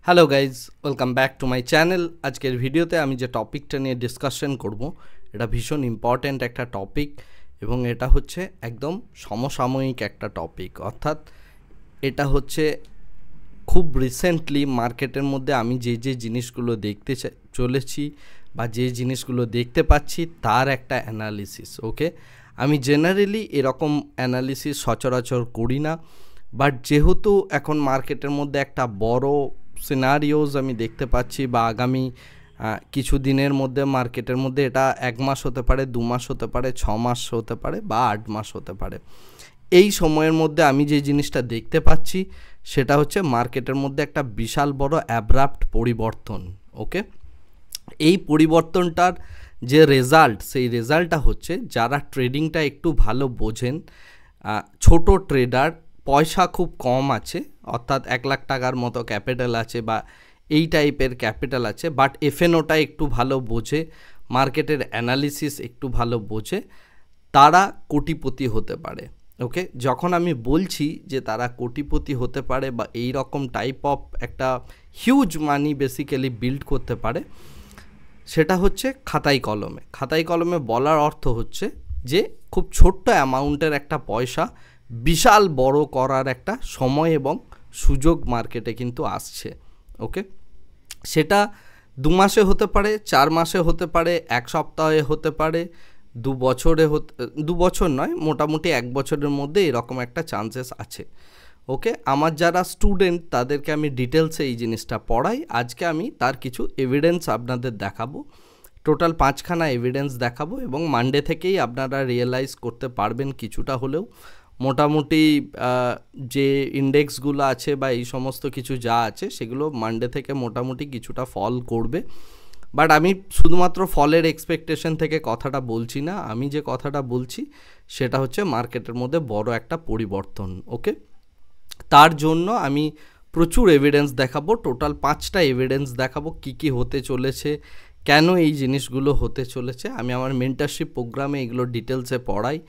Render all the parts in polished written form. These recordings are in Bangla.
Hello guys, welcome back to my channel. আজকের ভিডিওতে আমি যে টপিকটা নিয়ে ডিসকাশন করব, এটা ভীষণ ইম্পর্ট্যান্ট একটা টপিক এবং এটা হচ্ছে একদম সমসাময়িক একটা টপিক। অর্থাৎ এটা হচ্ছে খুব রিসেন্টলি মার্কেটের মধ্যে আমি যে জিনিসগুলো দেখতে চলেছি বা যে জিনিসগুলো দেখতে পাচ্ছি তার একটা অ্যানালিসিস। ওকে, আমি জেনারেলি এরকম অ্যানালিসিস সচরাচর করি না, বাট যেহেতু এখন মার্কেটের মধ্যে একটা বড় সিনারিওস আমি দেখতে পাচ্ছি বা আগামী কিছু দিনের মধ্যে মার্কেটের মধ্যে এটা 1 মাস হতে পারে, 2 মাস হতে পারে, 6 মাস হতে পারে বা 8 মাস হতে পারে। এই সময়ের মধ্যে আমি যে জিনিসটা দেখতে পাচ্ছি সেটা হচ্ছে মার্কেটের মধ্যে একটা বিশাল বড় অ্যাব্রাপ্ট পরিবর্তন। ওকে, এই পরিবর্তনটার যে রেজাল্ট, সেই রেজাল্টটা হচ্ছে যারা ট্রেডিংটা একটু ভালো বোঝেন, ছোট ট্রেডার, পয়সা খুব কম আছে, অর্থাৎ 1 লাখ টাকার মতো ক্যাপিটাল আছে বা এই টাইপের ক্যাপিটাল আছে, বাট এফএনওটা একটু ভালো বোঝে, মার্কেটের অ্যানালিসিস একটু ভালো বোঝে, তারা কোটিপতি হতে পারে। ওকে, যখন আমি বলছি যে তারা কোটিপতি হতে পারে বা এই রকম টাইপ অফ একটা হিউজ মানি বেসিক্যালি বিল্ড করতে পারে, সেটা হচ্ছে খাতায় কলমে বলার অর্থ হচ্ছে যে খুব ছোট্ট অ্যামাউন্টের একটা পয়সা বিশাল বড় করার একটা সময় এবং সুযোগ মার্কেটে কিন্তু আসছে। ওকে, সেটা 2 মাসে হতে পারে, 4 মাসে হতে পারে, 1 সপ্তাহে হতে পারে, 2 বছরে 2 বছর নয়, মোটামুটি 1 বছরের মধ্যে এরকম একটা চান্সেস আছে। ওকে, আমার যারা স্টুডেন্ট তাদেরকে আমি ডিটেলসে এই জিনিসটা পড়াই। আজকে আমি তার কিছু এভিডেন্স আপনাদের দেখাবো, টোটাল 5খানা এভিডেন্স দেখাবো এবং মানডে থেকেই আপনারা রিয়েলাইজ করতে পারবেন কিছুটা হলেও, মোটামুটি যে ইন্ডেক্সগুলো আছে বা এই সমস্ত কিছু যা আছে সেগুলো মানডে থেকে মোটামুটি কিছুটা ফল করবে। বাট আমি শুধুমাত্র ফলের এক্সপেকটেশন থেকে কথাটা বলছি না, আমি যে কথাটা বলছি সেটা হচ্ছে মার্কেটের মধ্যে বড় একটা পরিবর্তন। ওকে, তার জন্য আমি প্রচুর এভিডেন্স দেখাবো, টোটাল 5টা এভিডেন্স দেখাবো কী কী হতে চলেছে, কেন এই জিনিসগুলো হতে চলেছে। আমি আমার মেন্টারশিপ প্রোগ্রামে এগুলো ডিটেলসে পড়াই,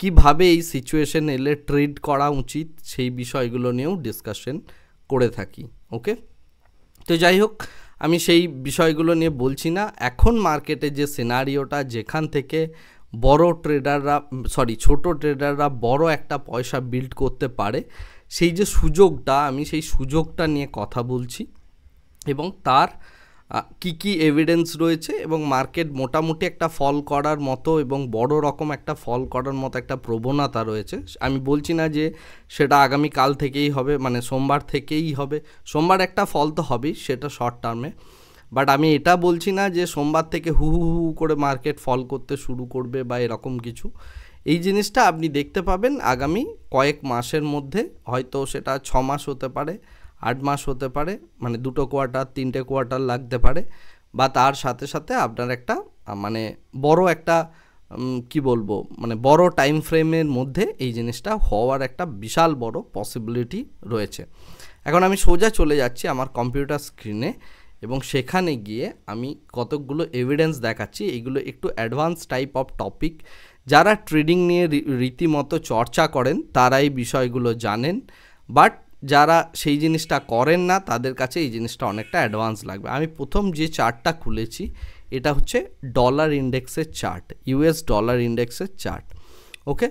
কিভাবে এই সিচুয়েশন এলে ট্রেড করা উচিত, সেই বিষয়গুলো নিয়েও ডিসকাশন করে থাকি। ওকে, তো যাই হোক, আমি সেই বিষয়গুলো নিয়ে বলছি না। এখন মার্কেটে যে সিনারিওটা, যেখান থেকে ছোট ট্রেডাররা বড় একটা পয়সা বিল্ড করতে পারে, সেই যে সুযোগটা, আমি সেই সুযোগটা নিয়ে কথা বলছি এবং তার কি এভিডেন্স রয়েছে এবং মার্কেট মোটামুটি একটা ফল করার মতো এবং বড় রকম একটা ফল করার মতো একটা প্রবণতা রয়েছে। আমি বলছি না যে সেটা আগামী কাল থেকেই হবে, মানে সোমবার থেকেই হবে, সোমবার একটা ফল তো হবেই, সেটা শর্ট টার্মে, বাট আমি এটা বলছি না যে সোমবার থেকে হু করে মার্কেট ফল করতে শুরু করবে বা এরকম কিছু। এই জিনিসটা আপনি দেখতে পাবেন আগামী কয়েক মাসের মধ্যে, হয়তো সেটা 6 মাস হতে পারে, 8 মাস হতে পারে, মানে 2টো কোয়ার্টার 3টে কোয়ার্টার লাগতে পারে, বা তার সাথে সাথে আপনার একটা মানে বড় একটা কি বলবো, মানে বড় টাইম ফ্রেমের মধ্যে এই জিনিসটা হওয়ার একটা বিশাল বড় পসিবিলিটি রয়েছে। এখন আমি সোজা চলে যাচ্ছি আমার কম্পিউটার স্ক্রিনে এবং সেখানে গিয়ে আমি কতকগুলো এভিডেন্স দেখাচ্ছি। এগুলো একটু অ্যাডভান্স টাইপ অফ টপিক, যারা ট্রেডিং নিয়ে রীতিমতো চর্চা করেন তারা এই বিষয়গুলো জানেন, বাট যারা সেই জিনিসটা করেন না তাদের কাছে এই জিনিসটা অনেকটা অ্যাডভান্স লাগবে। আমি প্রথম যে চার্টটা খুলেছি এটা হচ্ছে ডলার ইন্ডেক্সের চার্ট, ইউএস ডলার ইন্ডেক্সের চার্ট। ওকে,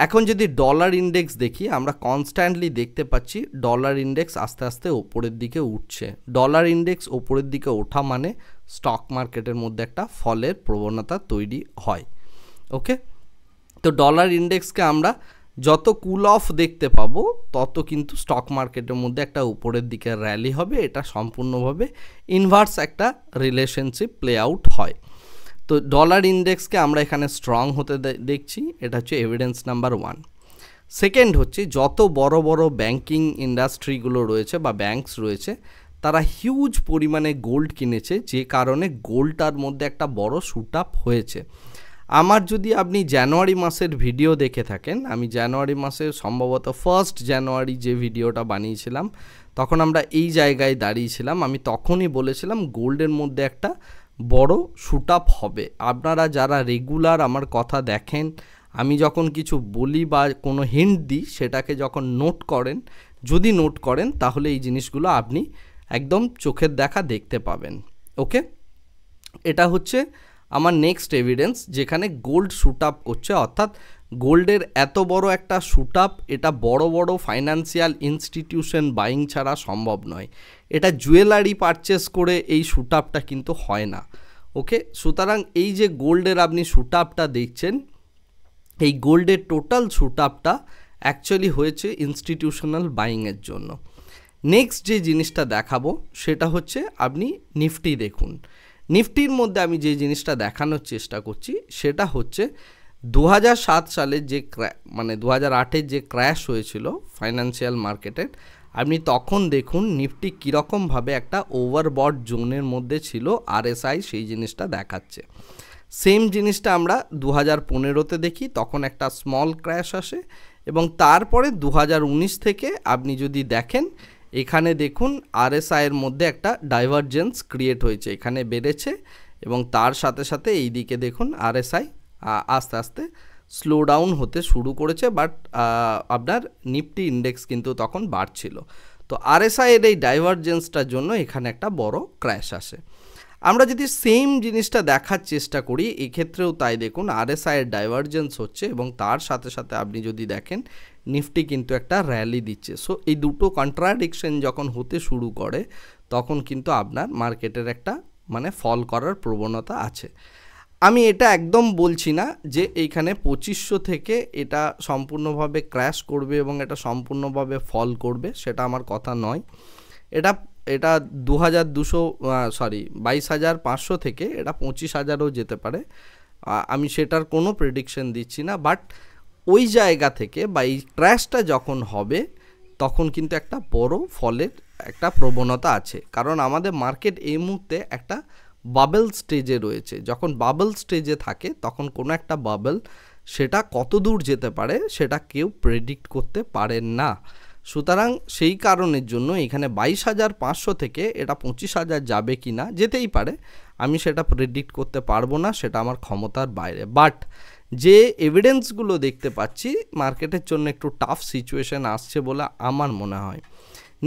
এখন যদি ডলার ইন্ডেক্স দেখি, আমরা কনস্ট্যান্টলি দেখতে পাচ্ছি ডলার ইন্ডেক্স আস্তে আস্তে ওপরের দিকে উঠছে। ডলার ইন্ডেক্স ওপরের দিকে ওঠা মানে স্টক মার্কেটের মধ্যে একটা ফলের প্রবণতা তৈরি হয়। ওকে, তো ডলার ইন্ডেক্সকে আমরা যত কুল অফ দেখতে পাবো তত কিন্তু স্টক মার্কেটের মধ্যে একটা উপরের দিকে র্যালি হবে। এটা সম্পূর্ণভাবে ইনভার্স একটা রিলেশনশিপ প্লে আউট হয়। তো ডলার ইন্ডেক্সকে আমরা এখানে স্ট্রং হতে দেখছি, এটা হচ্ছে এভিডেন্স নাম্বার 1। সেকেন্ড হচ্ছে যত বড় বড় ব্যাংকিং ইন্ডাস্ট্রিগুলো রয়েছে বা ব্যাংকস রয়েছে, তারা হিউজ পরিমাণে গোল্ড কিনেছে, যে কারণে গোল্ডটার মধ্যে একটা বড় শুট আপ হয়েছে। আমার যদি আপনি জানুয়ারি মাসের ভিডিও দেখে থাকেন, আমি জানুয়ারি মাসে সম্ভবত 1 জানুয়ারি যে ভিডিওটা বানিয়েছিলাম, তখন আমরা এই জায়গায় দাঁড়িয়েছিলাম। আমি তখনই বলেছিলাম গোল্ডের মধ্যে একটা বড় শুট আপ হবে। আপনারা যারা রেগুলার আমার কথা দেখেন, আমি যখন কিছু বলি বা কোনো হিন্ট দিই সেটাকে যখন নোট করেন, যদি নোট করেন তাহলে এই জিনিসগুলো আপনি একদম চোখের দেখা দেখতে পাবেন। ওকে, এটা হচ্ছে আমার নেক্সট এভিডেন্স, যেখানে গোল্ড শ্যুট আপ করছে, অর্থাৎ গোল্ডের এত বড় একটা শ্যুট আপ এটা বড় বড় ফাইন্যান্সিয়াল ইনস্টিটিউশন বাইং ছাড়া সম্ভব নয়। এটা জুয়েলারি পারচেস করে এই শ্যুট আপটা কিন্তু হয় না। ওকে, সুতরাং এই যে গোল্ডের আপনি শ্যুট আপটা দেখছেন, এই গোল্ডের টোটাল শ্যুট আপটা অ্যাকচুয়ালি হয়েছে ইনস্টিটিউশনাল বাইংয়ের জন্য। নেক্সট যে জিনিসটা দেখাবো সেটা হচ্ছে আপনি নিফটি দেখুন। নিফটির মধ্যে আমি যে জিনিসটা দেখানোর চেষ্টা করছি সেটা হচ্ছে 2007 সালের যে 2008-এর যে ক্র্যাশ হয়েছিল ফাইন্যান্সিয়াল মার্কেটের, আপনি তখন দেখুন নিফটি কীরকমভাবে একটা ওভারবট জোনের মধ্যে ছিল, RSI সেই জিনিসটা দেখাচ্ছে। সেম জিনিসটা আমরা 2015-তে দেখি, তখন একটা স্মল ক্র্যাশ আসে এবং তারপরে 2019 থেকে আপনি যদি দেখেন এখানে দেখুন RSI-এর মধ্যে একটা ডাইভারজেন্স ক্রিয়েট হয়েছে, এখানে বেড়েছে এবং তার সাথে সাথে এই দিকে দেখুন RSI আস্তে আস্তে স্লো ডাউন হতে শুরু করেছে, বাট আপনার নিফটি ইন্ডেক্স কিন্তু তখন বাড়ছিল। তো RSI-এর এই ডাইভারজেন্সটার জন্য এখানে একটা বড় ক্র্যাশ আসে। আমরা যদি সেম জিনিসটা দেখার চেষ্টা করি এক্ষেত্রেও তাই দেখুন RSI-এর ডাইভারজেন্স হচ্ছে এবং তার সাথে সাথে আপনি যদি দেখেন নিফটি কিন্তু একটা র্যালি দিচ্ছে। সো এই দুটো কন্ট্রাডিকশন যখন হতে শুরু করে তখন কিন্তু আপনার মার্কেটের একটা ফল করার প্রবণতা আছে। আমি এটা একদম বলছি না যে এইখানে 2500 থেকে এটা সম্পূর্ণভাবে ক্র্যাশ করবে এবং এটা সম্পূর্ণভাবে ফল করবে, সেটা আমার কথা নয়। এটা 22,500 থেকে এটা 25,000ও যেতে পারে, আমি সেটার কোনো প্রেডিকশন দিচ্ছি না। বাট ওই জায়গা থেকে বা এই ক্র্যাশটা যখন হবে তখন কিন্তু একটা বড় ফলের একটা প্রবণতা আছে, কারণ আমাদের মার্কেট এই মুহূর্তে একটা বাবল স্টেজে রয়েছে। যখন বাবল স্টেজে থাকে তখন কোনো একটা বাবল সেটা কত দূর যেতে পারে সেটা কেউ প্রেডিক্ট করতে পারেন না। সুতরাং সেই কারণের জন্য এখানে 22,500 থেকে এটা 25,000 যাবে কি না, যেতেই পারে, আমি সেটা প্রেডিক্ট করতে পারবো না, সেটা আমার ক্ষমতার বাইরে। বাট যে এভিডেন্সগুলো দেখতে পাচ্ছি মার্কেটের জন্য একটু টাফ সিচুয়েশন আসছে বলে আমার মনে হয়।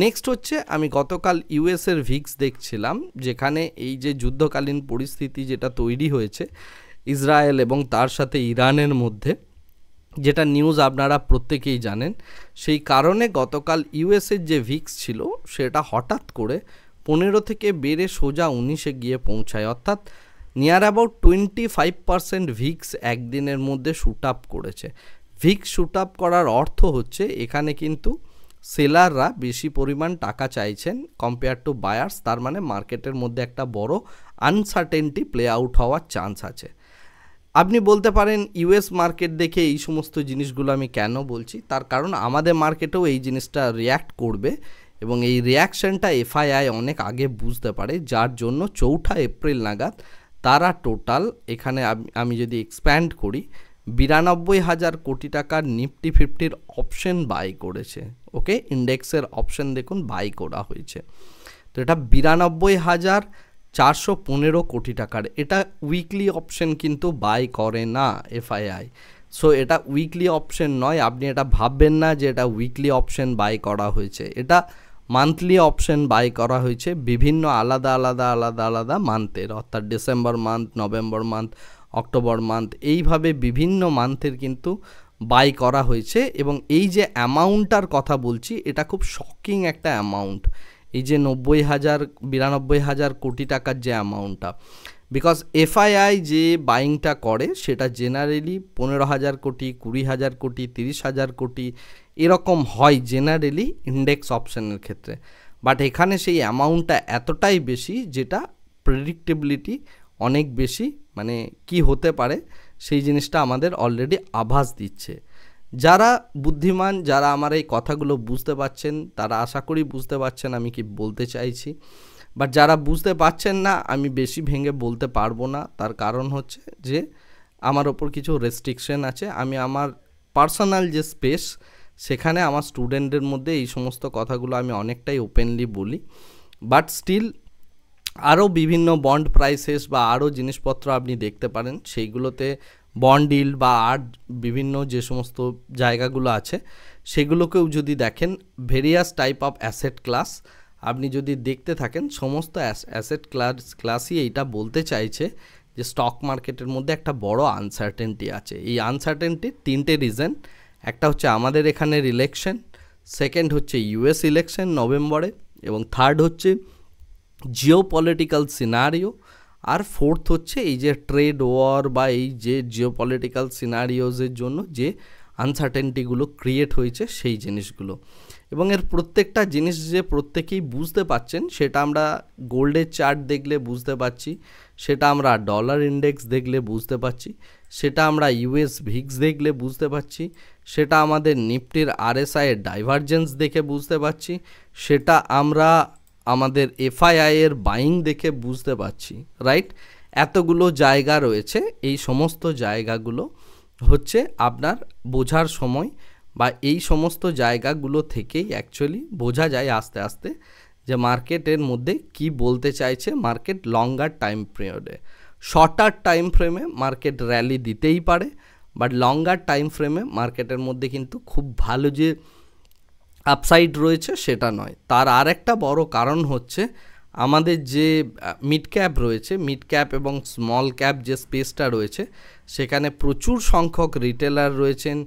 নেক্সট হচ্ছে আমি গতকাল ইউএসের ভিক্স দেখছিলাম, যেখানে এই যে যুদ্ধকালীন পরিস্থিতি যেটা তৈরি হয়েছে ইসরায়েল এবং তার সাথে ইরানের মধ্যে, যেটা নিউজ আপনারা প্রত্যেকেই জানেন, সেই কারণে গতকাল ইউএসের যে ভিক্স ছিল সেটা হঠাৎ করে 15 থেকে বেড়ে সোজা 19-এ গিয়ে পৌঁছায়, অর্থাৎ নিয়ার অ্যাবাউট 25% ভিক্স একদিনের মধ্যে শ্যুট আপ করেছে। ভিক্স শ্যুট আপ করার অর্থ হচ্ছে এখানে কিন্তু সেলাররা বেশি পরিমাণ টাকা চাইছেন কম্পেয়ার টু বায়ার্স, তার মানে মার্কেটের মধ্যে একটা বড় আনসার্টেনটি প্লে আউট হওয়ার চান্স আছে। আপনি বলতে পারেন ইউএস মার্কেট দেখে এই সমস্ত জিনিসগুলো আমি কেন বলছি, তার কারণ আমাদের মার্কেটেও এই জিনিসটা রিয়্যাক্ট করবে এবং এই রিয়াকশানটা এফআইআই অনেক আগে বুঝতে পারে, যার জন্য 4 এপ্রিল নাগাদ তারা টোটাল এখানে আমি যদি এক্সপ্যান্ড করি 92,000 কোটি টাকার নিফটি 50-র অপশন বাই করেছে। ওকে, ইন্ডেক্সের অপশন দেখুন বাই করা হয়েছে, তো এটা 92,415 কোটি টাকার। এটা উইকলি অপশন কিন্তু বাই করে না এফআইআই। সো এটা উইকলি অপশন নয়, আপনি এটা ভাববেন না যে এটা উইকলি অপশন বাই করা হয়েছে, এটা মান্থলি অপশন বাই করা হয়েছে বিভিন্ন আলাদা আলাদা আলাদা আলাদা মান্থের, অর্থাৎ December month, November month, October month, এইভাবে বিভিন্ন মান্থের কিন্তু বাই করা হয়েছে। এবং এই যে অ্যামাউন্টটার কথা বলছি এটা খুব শকিং একটা অ্যামাউন্ট, এই যে 92,000 কোটি টাকার যে অ্যামাউন্টটা, বিকজ এফআইআই যে বাইংটা করে সেটা জেনারেলি 15,000 কোটি, 20,000 কোটি, 30,000 কোটি এরকম হয় জেনারেলি ইন্ডেক্স অপশনের ক্ষেত্রে। বাট এখানে সেই অ্যামাউন্টটা এতটাই বেশি যেটা প্রেডিক্টেবিলিটি অনেক বেশি, কি হতে পারে সেই জিনিসটা আমাদের অলরেডি আভাস দিচ্ছে। যারা বুদ্ধিমান, যারা আমার এই কথাগুলো বুঝতে পারছেন তারা আশা করি বুঝতে পারছেন আমি কি বলতে চাইছি, বাট যারা বুঝতে পারছেন না আমি বেশি ভেঙে বলতে পারবো না, তার কারণ হচ্ছে যে আমার ওপর কিছু রেস্ট্রিকশন আছে। আমি আমার পার্সোনাল যে স্পেস সেখানে আমার স্টুডেন্টদের মধ্যে এই সমস্ত কথাগুলো আমি অনেকটাই ওপেনলি বলি, বাট স্টিল আরও বিভিন্ন বন্ড প্রাইসেস বা আরও জিনিসপত্র আপনি দেখতে পারেন, সেইগুলোতে বন্ড ইল্ড বা আর বিভিন্ন যে সমস্ত জায়গাগুলো আছে সেগুলোকেও যদি দেখেন, various type of asset class আপনি যদি দেখতে থাকেন সমস্ত অ্যাসেট ক্লাসই এইটা বলতে চাইছে যে স্টক মার্কেটের মধ্যে একটা বড় আনসার্টেনটি আছে। এই আনসার্টেনটির তিনটে রিজন, একটা হচ্ছে আমাদের এখানের ইলেকশন, সেকেন্ড হচ্ছে ইউএস ইলেকশন নভেম্বরে, এবং থার্ড হচ্ছে জিও পলিটিক্যাল সিনারিও, আর ফোর্থ হচ্ছে এই যে ট্রেড ওয়ার বা এই যে জিও পলিটিক্যাল সিনারিওজের জন্য যে আনসার্টেনটিগুলো ক্রিয়েট হয়েছে সেই জিনিসগুলো। এবং এর প্রত্যেকটা জিনিস যে প্রত্যেকেই বুঝতে পাচ্ছেন সেটা আমরা গোল্ডের চার্ট দেখলে বুঝতে পারছি, সেটা আমরা ডলার ইন্ডেক্স দেখলে বুঝতে পারছি, সেটা আমরা ইউএস ভিক্স দেখলে বুঝতে পারছি, সেটা আমাদের নিফটির আরএসআই এর ডাইভারজেন্স দেখে বুঝতে পারছি, সেটা আমরা আমাদের এফআইআই এর বাইং দেখে বুঝতে পারছি, রাইট? এতগুলো জায়গা রয়েছে, এই সমস্ত জায়গাগুলো হচ্ছে আপনার বোঝার সময়, বা এই সমস্ত জায়গাগুলো থেকেই অ্যাকচুয়ালি বোঝা যায় আস্তে আস্তে যে মার্কেটের মধ্যে কি বলতে চাইছে মার্কেট লঙ্গার টাইম পিরিয়ডে। শর্টার টাইম ফ্রেমে মার্কেট র্যালি দিতেই পারে, বাট লঙ্গার টাইম ফ্রেমে মার্কেটের মধ্যে কিন্তু খুব ভালো যে আপসাইড রয়েছে সেটা নয়। তার আর একটা বড় কারণ হচ্ছে আমাদের যে মিড ক্যাপ রয়েছে, মিড ক্যাপ এবং স্মল ক্যাপ যে স্পেসটা রয়েছে সেখানে প্রচুর সংখ্যক রিটেলার রয়েছেন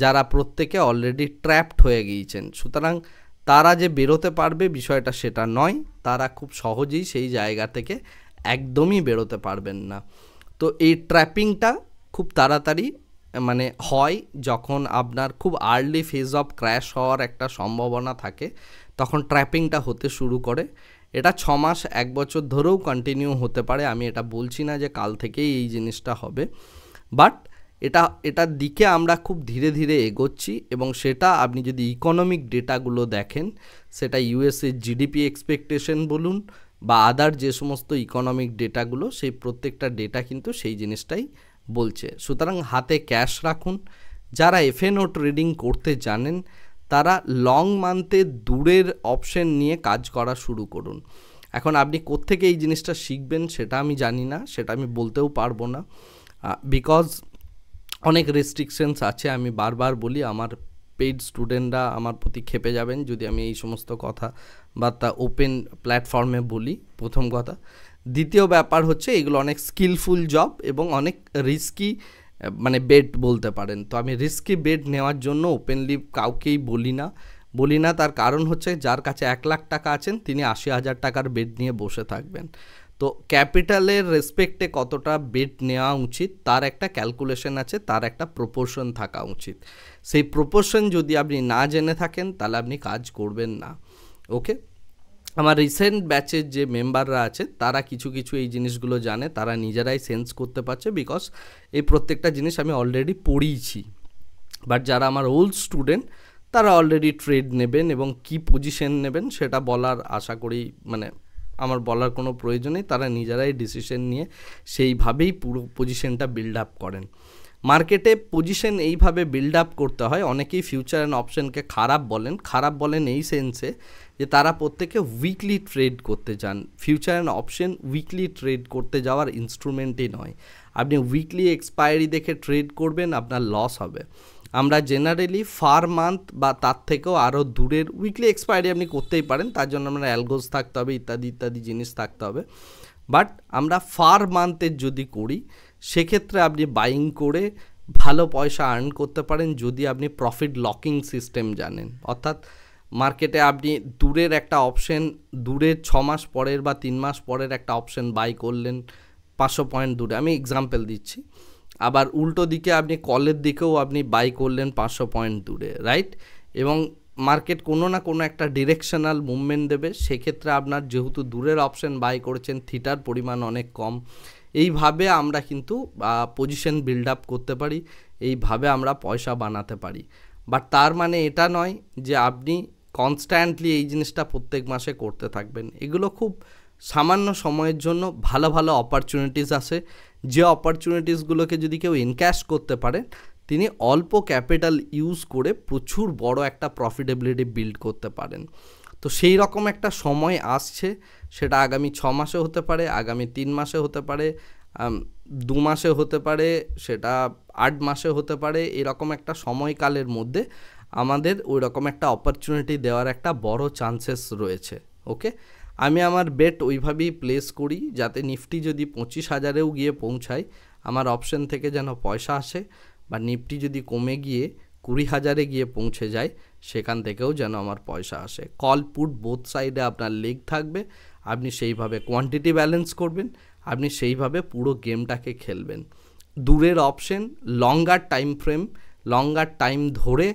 যারা প্রত্যেকে অলরেডি ট্র্যাপড হয়ে গিয়েছেন। সুতরাং তারা যে বেরোতে পারবে বিষয়টা সেটা নয়, তারা খুব সহজেই সেই জায়গা থেকে একদমই বেরোতে পারবেন না। তো এই ট্র্যাপিংটা খুব তাড়াতাড়ি মানে হয় যখন আপনার খুব আর্লি ফেজ অফ ক্র্যাশ হওয়ার একটা সম্ভাবনা থাকে, তখন ট্র্যাপিংটা হতে শুরু করে। এটা 6 মাস 1 বছর ধরেও কন্টিনিউ হতে পারে, আমি এটা বলছি না যে কাল থেকেই এই জিনিসটা হবে, বাট এটার দিকে আমরা খুব ধীরে ধীরে এগোচ্ছি। এবং সেটা আপনি যদি ইকোনমিক ডেটাগুলো দেখেন, সেটা ইউএসের জিডিপি এক্সপেকটেশন বলুন বা আদার যে সমস্ত ইকোনমিক ডেটাগুলো, সেই প্রত্যেকটা ডেটা কিন্তু সেই জিনিসটাই বলছে। সুতরাং হাতে ক্যাশ রাখুন। যারা এফএনও ট্রেডিং করতে জানেন তারা লং মান্থে দূরের অপশন নিয়ে কাজ করা শুরু করুন। এখন আপনি কোত্থেকে এই জিনিসটা শিখবেন সেটা আমি জানি না, সেটা আমি বলতেও পারবো না, বিকজ অনেক রেস্ট্রিকশনস আছে। আমি বারবার বলি, আমার পেইড স্টুডেন্টরা আমার প্রতি খেপে যাবেন যদি আমি এই সমস্ত কথাবার্তা ওপেন প্ল্যাটফর্মে বলি, প্রথম কথা। দ্বিতীয় ব্যাপার হচ্ছে এগুলো অনেক স্কিলফুল জব এবং অনেক রিস্কি মানে বেট বলতে পারেন। তো আমি রিস্কি বেট নেওয়ার জন্য ওপেনলি কাউকেই বলি না। তার কারণ হচ্ছে যার কাছে 1 লাখ টাকা আছেন তিনি 80,000 টাকার বেট নিয়ে বসে থাকবেন। তো ক্যাপিটালের রেসপেক্টে কতটা বেট নেওয়া উচিত তার একটা ক্যালকুলেশন আছে, তার একটা প্রপোর্শন থাকা উচিত। সেই প্রপোর্শন যদি আপনি না জেনে থাকেন তাহলে আপনি কাজ করবেন না। ওকে, আমার রিসেন্ট ব্যাচের যে মেম্বাররা আছে তারা কিছু এই জিনিসগুলো জানে, তারা নিজেরাই সেন্স করতে পারছে, বিকজ এই প্রত্যেকটা জিনিস আমি অলরেডি পড়িয়েছি। বাট যারা আমার ওল্ড স্টুডেন্ট তারা অলরেডি ট্রেড নেবেন এবং কি পজিশন নেবেন সেটা বলার আশা করি মানে আমার বলার কোনো প্রয়োজন নেই, তারা নিজেরাই ডিসিশন নিয়ে সেইভাবেই পুরো পজিশনটা বিল্ড আপ করেন। মার্কেটে পজিশন এইভাবে বিল্ড আপ করতে হয়। অনেকেই ফিউচার অ্যান্ড অপশনকে খারাপ বলেন এই সেন্সে যে তারা প্রত্যেকে উইকলি ট্রেড করতে চান। Future and option weekly trade করতে যাওয়ার ইনস্ট্রুমেন্টই নয়। আপনি উইকলি এক্সপায়ারি দেখে ট্রেড করবেন, আপনার লস হবে। আমরা জেনারেলি ফার মান্থ বা তার থেকেও আরও দূরের উইকলি এক্সপায়ারি আপনি করতেই পারেন, তার জন্য আপনার অ্যালগোজ থাকতে হবে, ইত্যাদি জিনিস থাকতে হবে। বাট আমরা ফার মান্থের যদি করি সেক্ষেত্রে আপনি বাইং করে ভালো পয়সা আর্ন করতে পারেন যদি আপনি প্রফিট লকিং সিস্টেম জানেন। অর্থাৎ মার্কেটে আপনি দূরের একটা অপশন, দূরের 6 মাস পরের বা 3 মাস পরের একটা অপশন বাই করলেন 500 পয়েন্ট দূরে, আমি এক্সাম্পল দিচ্ছি। আবার উল্টো দিকে আপনি কলের দিকেও আপনি বাই করলেন 500 পয়েন্ট দূরে, রাইট? এবং মার্কেট কোনো না কোনো একটা ডিরেকশনাল মুভমেন্ট দেবে, সেক্ষেত্রে আপনার যেহেতু দূরের অপশন বাই করেছেন থিটার পরিমাণ অনেক কম। এইভাবে আমরা কিন্তু পজিশন বিল্ড আপ করতে পারি, এইভাবে আমরা পয়সা বানাতে পারি। বাট তার মানে এটা নয় যে আপনি কনস্ট্যান্টলি এই জিনিসটা প্রত্যেক মাসে করতে থাকবেন। এগুলো খুব সামান্য সময়ের জন্য ভালো অপরচুনিটিস আসে, যে অপরচুনিটিসগুলোকে যদি কেউ এনক্যাশ করতে পারে তিনি অল্প ক্যাপিটাল ইউজ করে প্রচুর বড় একটা প্রফিটেবিলিটি বিল্ড করতে পারেন। তো সেই রকম একটা সময় আসছে, সেটা আগামী 6 মাসে হতে পারে, আগামী 3 মাসে হতে পারে, 2 মাসে হতে পারে, সেটা 8 মাসে হতে পারে। এরকম একটা সময়কালের মধ্যে আমাদের ওই রকম একটা অপরচুনিটি দেওয়ার একটা বড় চান্সেস রয়েছে। ওকে, আমি আমার বেট ওইভাবেই প্লেস করি যাতে নিফটি যদি 25,000-এও গিয়ে পৌঁছায় আমার অপশন থেকে যেন পয়সা আসে, বা নিফটি যদি কমে গিয়ে 20,000-এ গিয়ে পৌঁছে যায় সেখান থেকেও যেন আমার পয়সা আসে। কল পুট বোথ সাইডে আপনার লেগ থাকবে, আপনি সেইভাবে কোয়ান্টিটি ব্যালেন্স করবেন, আপনি সেইভাবে পুরো গেমটাকে খেলবেন। দূরের অপশন, লঙ্গার টাইম ফ্রেম, লঙ্গার টাইম ধরে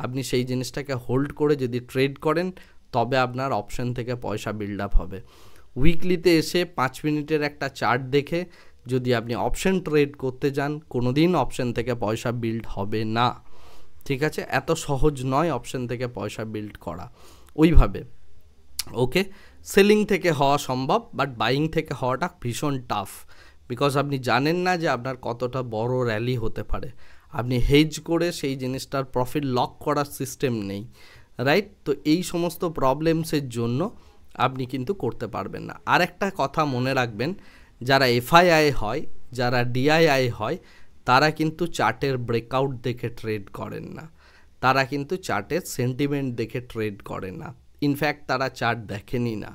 আপনি সেই জিনিসটাকে হোল্ড করে যদি ট্রেড করেন তবে আপনার অপশন থেকে পয়সা বিল্ড আপ হবে। উইকলিতে এসে 5 মিনিটের একটা চার্ট দেখে যদি আপনি অপশন ট্রেড করতে যান কোনো দিন অপশন থেকে পয়সা বিল্ড হবে না, ঠিক আছে? এত সহজ নয় অপশন থেকে পয়সা বিল্ড করা ওইভাবে। ওকে, সেলিং থেকে হওয়া সম্ভব, বাট বাইং থেকে হওয়াটা ভীষণ টাফ, বিকজ আপনি জানেন না যে আপনার কতটা বড় র্যালি হতে পারে। আপনি হেজ করে সেই জিনিসটার প্রফিট লক করার সিস্টেম নেই, রাইট? তো এই সমস্ত প্রবলেমসের জন্য আপনি কিন্তু করতে পারবেন না। আর একটা কথা মনে রাখবেন, যারা এফআইআই হয়, যারা ডিআইআই হয়, তারা কিন্তু চার্টের ব্রেকআউট দেখে ট্রেড করেন না, তারা কিন্তু চার্টের সেন্টিমেন্ট দেখে ট্রেড করেন না, ইনফ্যাক্ট তারা চার্ট দেখেনই না।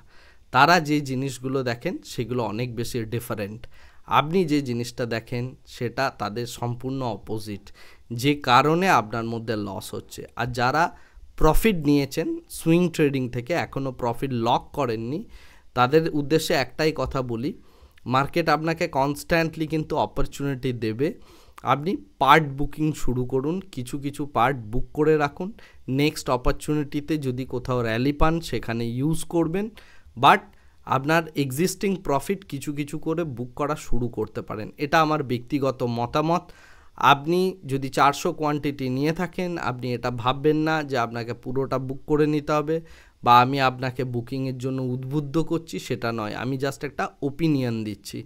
তারা যে জিনিসগুলো দেখেন সেগুলো অনেক বেশি ডিফারেন্ট। আপনি যে জিনিসটা দেখেন সেটা তাদের সম্পূর্ণ অপোজিট, যে কারণে আপনার মধ্যে লস হচ্ছে। আর যারা প্রফিট নিয়েছেন সুইং ট্রেডিং থেকে, এখনও প্রফিট লক করেননি, তাদের উদ্দেশ্যে একটাই কথা বলি, মার্কেট আপনাকে কনস্ট্যান্টলি কিন্তু অপরচুনিটি দেবে। আপনি পার্ট বুকিং শুরু করুন, কিছু কিছু পার্ট বুক করে রাখুন, নেক্সট অপরচুনিটিতে যদি কোথাও র্যালি পান সেখানে ইউজ করবেন, বাট আপনার এক্সিস্টিং প্রফিট কিছু কিছু করে বুক করা শুরু করতে পারেন। এটা আমার ব্যক্তিগত মতামত। আপনি যদি 400 কোয়ান্টিটি নিয়ে থাকেন, আপনি এটা ভাববেন না যে আপনাকে পুরোটা বুক করে নিতে হবে, বা আমি আপনাকে বুকিংয়ের জন্য উদ্বুদ্ধ করছি, সেটা নয়। আমি জাস্ট একটা ওপিনিয়ন দিচ্ছি,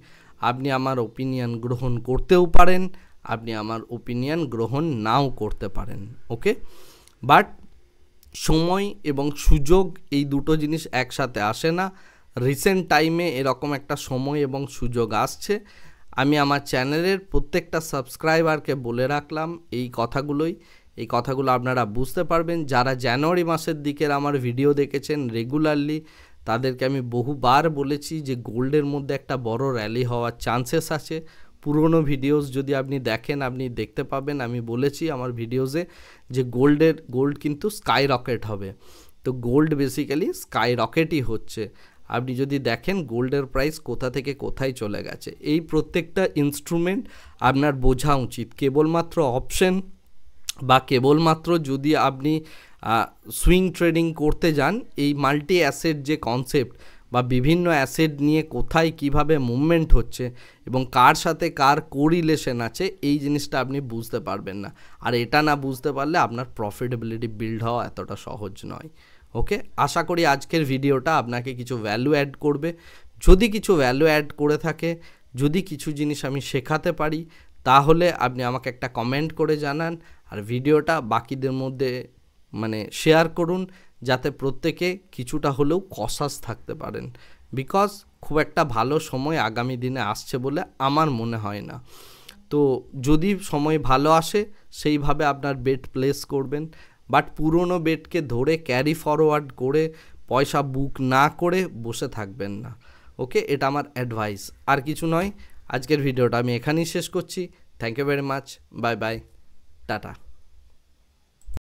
আপনি আমার ওপিনিয়ন গ্রহণ করতেও পারেন, আপনি আমার ওপিনিয়ন গ্রহণ নাও করতে পারেন। ওকে, বাট সময় এবং সুযোগ এই দুটো জিনিস একসাথে আসে না। রিসেন্ট টাইমে এরকম একটা সময় এবং সুযোগ আসছে। আমি আমার চ্যানেলের প্রত্যেকটা সাবস্ক্রাইবারকে বলে রাখলাম এই কথাগুলো আপনারা বুঝতে পারবেন। যারা জানুয়ারি মাসের দিকের আমার ভিডিও দেখেছেন রেগুলারলি, তাদেরকে আমি বহুবার বলেছি যে গোল্ডের মধ্যে একটা বড় র্যালি হওয়ার চান্সেস আছে। পুরনো ভিডিওস যদি আপনি দেখেন আপনি দেখতে পাবেন, আমি বলেছি আমার ভিডিওসে যে গোল্ড কিন্তু স্কাই রকেট হবে। তো গোল্ড বেসিক্যালি স্কাই রকেটই হচ্ছে। আপনি যদি দেখেন গোল্ডের প্রাইস কোথা থেকে কোথায় চলে গেছে, এই প্রত্যেকটা ইনস্ট্রুমেন্ট আপনার বোঝা উচিত। কেবলমাত্র অপশন বা কেবলমাত্র যদি আপনি সুইং ট্রেডিং করতে যান, এই মাল্টি অ্যাসেট যে কনসেপ্ট বা বিভিন্ন অ্যাসেট নিয়ে কোথায় কিভাবে মুভমেন্ট হচ্ছে এবং কার সাথে কার কোরিলেশন আছে, এই জিনিসটা আপনি বুঝতে পারবেন না। আর এটা না বুঝতে পারলে আপনার প্রফিটেবিলিটি বিল্ড হওয়া এতটা সহজ নয়। ওকে, আশা করি আজকের ভিডিওটা আপনাকে কিছু ভ্যালু অ্যাড করবে। যদি কিছু ভ্যালু অ্যাড করে থাকে, যদি কিছু জিনিস আমি শেখাতে পারি, তাহলে আপনি আমাকে একটা কমেন্ট করে জানান, আর ভিডিওটা বাকিদের মধ্যে শেয়ার করুন, যাতে প্রত্যেকে কিছুটা হলেও কসাস থাকতে পারেন। বিকজ খুব একটা ভালো সময় আগামী দিনে আসছে বলে আমার মনে হয় না। তো যদি সময় ভালো আসে সেইভাবে আপনার বেট প্লেস করবেন, বাট পুরনো বেটকে ধরে ক্যারি ফরওয়ার্ড করে পয়সা বুক না করে বসে থাকবেন না। ওকে, এটা আমার অ্যাডভাইস, আর কিছু নয়। আজকের ভিডিওটা আমি এখানেই শেষ করছি। Thank you very much, bye bye, tata.